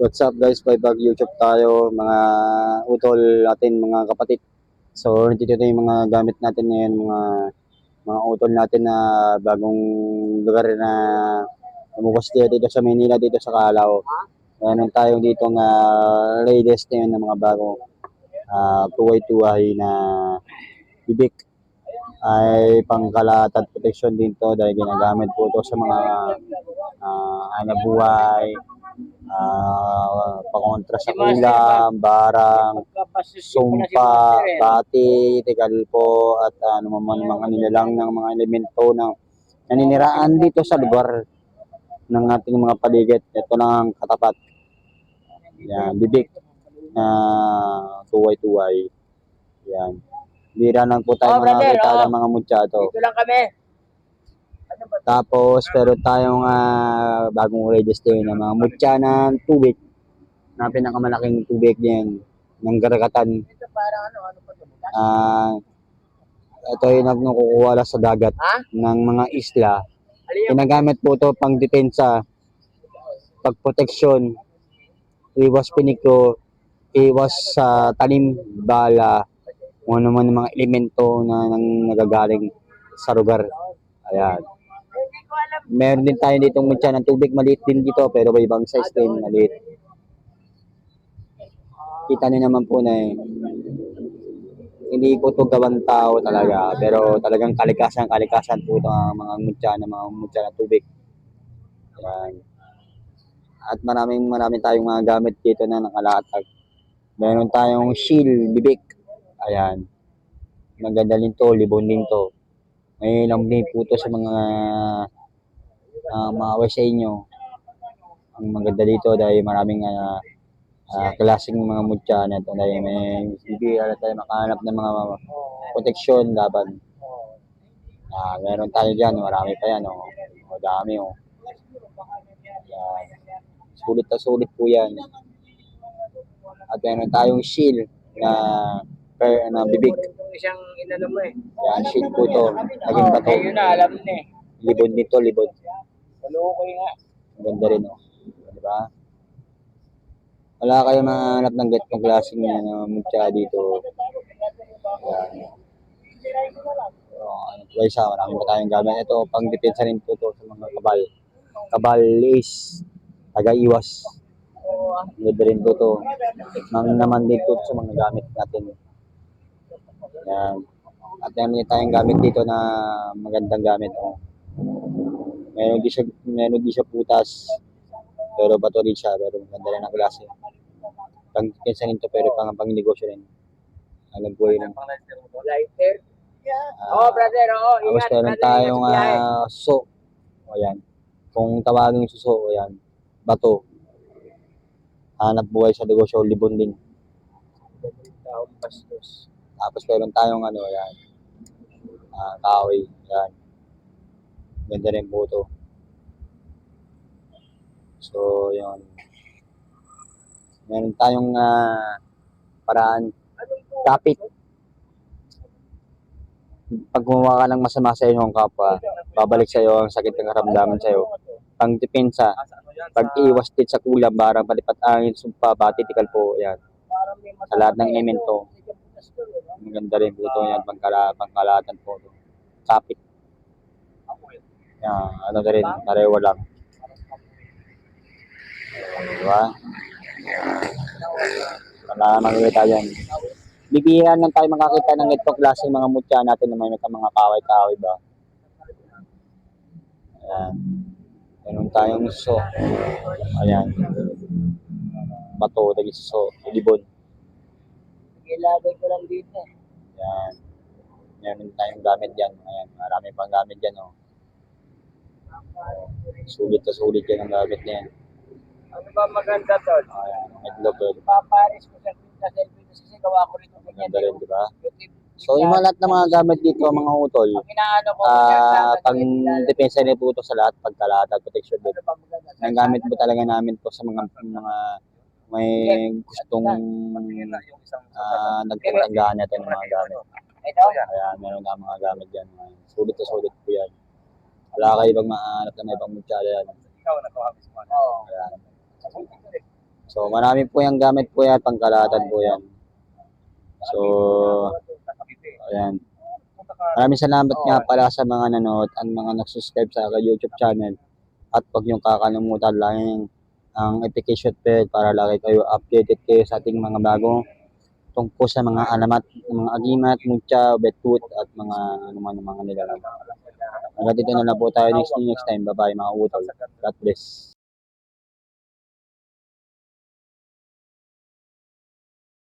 What's up guys, by bag YouTube tayo, mga utol natin, mga kapatid. So, dito na yung mga gamit natin ngayon, mga utol natin na bagong lugar na lumubos dito sa Manila, dito sa Calao. Meron tayong dito nga latest na yun ng mga bagong tuway-tuway na bibig ay pangkalatag protection din to dahil ginagamit po to sa mga anabuhay, pakontra sa ulam, barang, sumpa, bati, tigalpo, at ano man mga nilalang ng mga elemento ng naniniraan dito sa lugar ng ating mga paligid. Ito lang ang katapat. Yan, bibig na tuway-tuway. Yan. Bira lang po tayo makakita ng mga mutyato. Dito lang kami. Tapos, pero tayong bagong register ng mga mutya ng tubig na pinakamalaking tubig din ng Garagatan. Ito parang ano pa ito? Ito yung nakukuha sa dagat ng mga isla. Ginagamit po ito pang depensa, pagproteksyon, iwas piniklo, iwas sa tanim, bala, kung ano man mga elemento na nagagaling sa lugar. Ayan. Meron din tayo ditong mutya ng tubig, maliit din dito, pero may ibang size din, maliit. Kita niyo naman po na hindi po ito gawang tao talaga, pero talagang kalikasan po ito ang mga mutya ng tubig. Ayan. At maraming tayong mga gamit dito na nakalatag. Meron tayong shield, bibig. Ayan. Maganda din to, libon din to. May lambing po to sa mga maaway sa inyo. Ang maganda dito dahil maraming klaseng mga mutya na ito dahil may bibigyan tayo makahanap ng mga proteksyon laban. Meron tayo dyan, marami pa yan. O dami. Yan. Sulit na sulit po yan. At meron tayong shield na bibig. Isang inano mo eh. Yan, shield po to. Naging bato. Yun na, alam na eh. Libon dito, libon. Maloko nga. Ganda rin, diba? Wala kayong mahanap ng ganitong klaseng mutya dito. Yan. Guys, marami pa tayong gamit. Ito, pang depensa rin po to sa mga kabal. Kabal is taga-iwas. Ganda rin po to. Naman dito sa mga gamit natin. Yan. At meron tayong gamit dito na magandang gamit. Meron di siya putas. Pero bato rin siya. Pero maganda rin ang klase. Pang-depensa rin to pero pang-negosyo rin. Alam po yun. Lighter? Brother, Tapos meron tayong suso. O yan. Kung tawagin yung suso, o yan. Bato. Hanap buhay sa negosyo, libon din. Tapos meron tayong yan. Kahoy. Yan. Ganda rin po ito. So, yun. Meron tayong paraan. Kapit. Pag gumawa ka ng masama sa inyong kapwa, babalik sa iyo ang sakit ng karamdaman sa iyo. Pang depensa, pag-iwas din sa kulam, barang palipat angin, sumpa, bati, tikal po, yan. Sa lahat ng elemento. Maganda rin po ito, yan, pangkalatan po. Kapit. Yan, ano na rin, pareho lang. Diba? Wala makikita yan. Bibihira lang tayo makakita ng itong klaseng mga mutya natin na may mga kaway-kaway ba. Ayan. Meron tayong suso. Ayan. Bato, dagi suso, libon. Ilagay ko lang dito. Ayan. Meron tayong gamit dyan. Ayan. Marami pang gamit dyan. Sulit na sulit yan ang gamit na yan. Ano ba maganda to? Ayan. Itlog. Paparis ko sa selfie kasi gawa ko rin ng ganyan. Maganda rin, diba? So, yung mga lahat ng mga gamit dito, mga utol, pang depensa rin po ito sa lahat, pagkalata, protection din. Ang gamit po talaga namin po sa mga may gustong nagtatanggahan natin ng mga gamit. Kaya meron na mga gamit dyan. Sulit na sulit po yan. Wala kayo ibang mahanap na may ibang mutya yan. Ayan. So, marami po yung gamit po yan, pangkalahatan po yan. So, ayan. Maraming salamat nga pala sa mga nanood at mga nag-subscribe sa aking YouTube channel. At huwag niyong kakalimutan lang ang notification bell para lagi kayo updated kayo sa ating mga bagong tungkol sa mga alamat, mga agimat, mucha, betut, at mga ano man mga nilalang. Hanggang dito na lang po tayo next time. Bye-bye mga utol. God bless.